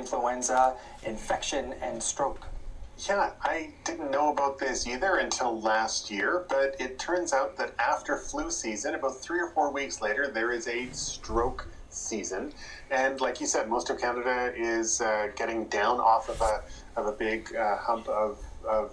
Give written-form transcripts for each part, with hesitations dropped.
influenza, infection, and stroke. Yeah, I didn't know about this either until last year, but it turns out that after flu season, about 3 or 4 weeks later, there is a stroke season. And like you said, most of Canada is getting down off of a big hump of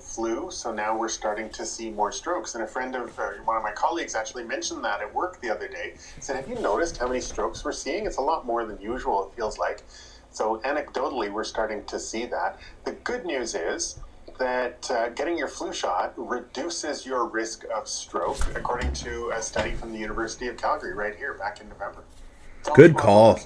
flu, so now we're starting to see more strokes. And a friend of one of my colleagues actually mentioned that at work the other day. He said, have you noticed how many strokes we're seeing? It's a lot more than usual, it feels like. So anecdotally, we're starting to see that. The good news is that getting your flu shot reduces your risk of stroke, according to a study from the University of Calgary right here back in November. Good call.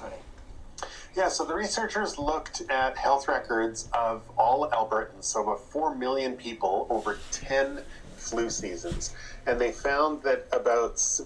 Yeah, so the researchers looked at health records of all Albertans, so about 4 million people over 10 flu seasons. And they found that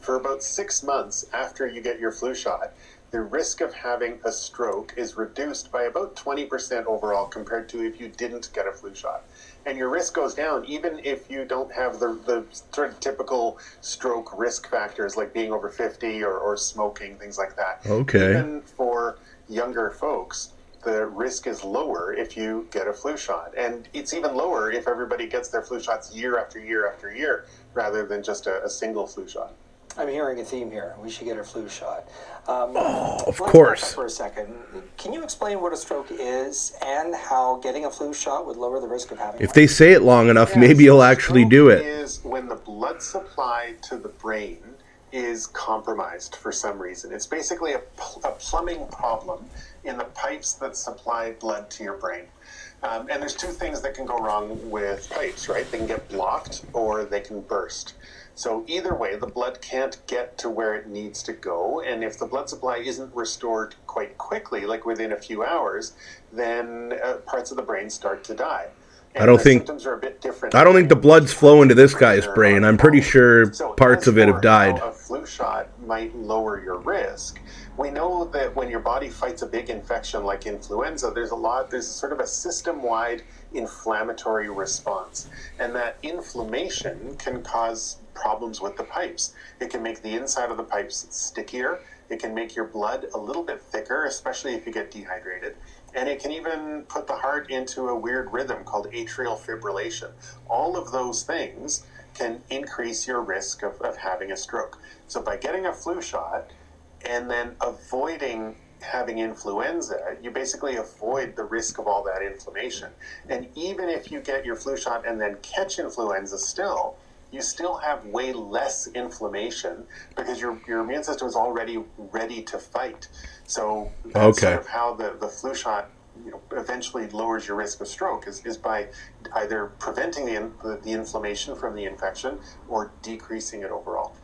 for about 6 months after you get your flu shot, the risk of having a stroke is reduced by about 20% overall compared to if you didn't get a flu shot. And your risk goes down even if you don't have the sort of typical stroke risk factors like being over 50 or smoking, things like that. Okay. Even for younger folks, the risk is lower if you get a flu shot. And it's even lower if everybody gets their flu shots year after year after year rather than just a single flu shot. I'm hearing a theme here. We should get a flu shot. Of course. Back up for a second. Can you explain what a stroke is and how getting a flu shot would lower the risk of having If one? they say it long enough, maybe you'll actually do it. Is when the blood supply to the brain is compromised for some reason. It's basically a plumbing problem in the pipes that supply blood to your brain. And there's two things that can go wrong with pipes, right? They can get blocked or they can burst. So either way, the blood can't get to where it needs to go. And if the blood supply isn't restored quite quickly, like within a few hours, then parts of the brain start to die. And I don't think symptoms are a bit different. I don't think the blood's flowing to this guy's brain. I'm pretty sure parts of it have died. A flu shot might lower your risk. We know that when your body fights a big infection like influenza, there's sort of a system-wide inflammatory response. And that inflammation can cause problems with the pipes. It can make the inside of the pipes stickier. It can make your blood a little bit thicker, especially if you get dehydrated. And it can even put the heart into a weird rhythm called atrial fibrillation. All of those things can increase your risk of having a stroke. So by getting a flu shot and then avoiding having influenza, you basically avoid the risk of all that inflammation. And even if you get your flu shot and then catch influenza still, you still have way less inflammation because your immune system is already ready to fight. So that's sort of how the flu shot eventually lowers your risk of stroke is by either preventing the inflammation from the infection or decreasing it overall.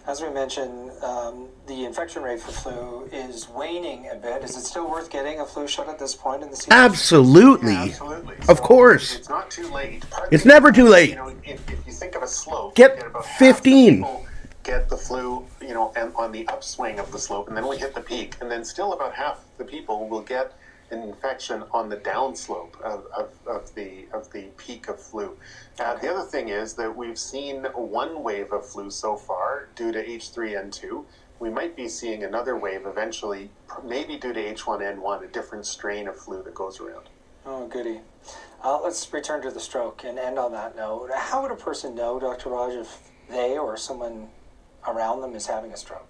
As we mentioned, the infection rate for flu is waning a bit. Is it still worth getting a flu shot at this point in the season? Absolutely. Yeah, absolutely. Of course. It's not too late. It's never too late. If you think of a slope, get about 15. Half the people get the flu, and on the upswing of the slope, and then we hit the peak, and then still about half the people will get an infection on the downslope of the peak of flu. The other thing is that we've seen one wave of flu so far due to H3N2. We might be seeing another wave eventually, maybe due to H1N1, a different strain of flu that goes around. Oh, goody. Let's return to the stroke and end on that note. How would a person know, Dr. Raj, if they or someone around them is having a stroke?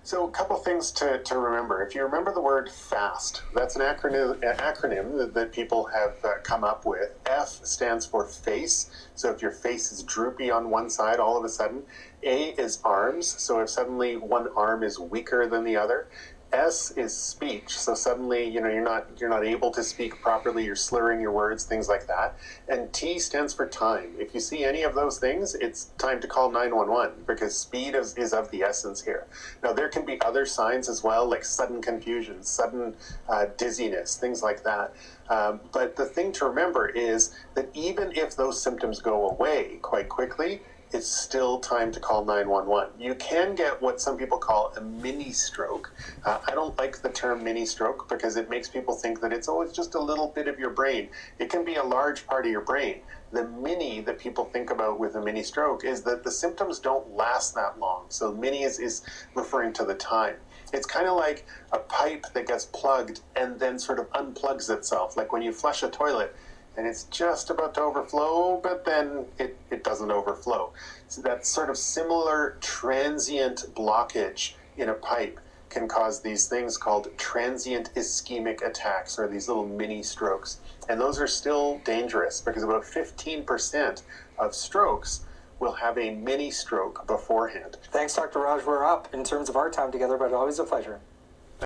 So a couple things to remember. If you remember the word FAST, that's an acronym that people have come up with. F stands for face. So if your face is droopy on one side all of a sudden. A is arms. So if suddenly one arm is weaker than the other. S is speech. So suddenly, you're not able to speak properly, you're slurring your words, things like that. And T stands for time. If you see any of those things, it's time to call 911 because speed is of the essence here. Now, there can be other signs as well, like sudden confusion, sudden dizziness, things like that. But the thing to remember is that even if those symptoms go away quite quickly, it's still time to call 911. You can get what some people call a mini stroke. I don't like the term mini stroke because it makes people think that it's just a little bit of your brain. It can be a large part of your brain. The mini that people think about with a mini stroke is that the symptoms don't last that long. So mini is referring to the time. It's kind of like a pipe that gets plugged and then sort of unplugs itself, like when you flush a toilet and it's just about to overflow, but then it doesn't overflow. So that sort of similar transient blockage in a pipe can cause these things called transient ischemic attacks, or these little mini strokes. And those are still dangerous because about 15% of strokes will have a mini stroke beforehand. Thanks, Dr. Raj. We're up in terms of our time together, but always a pleasure.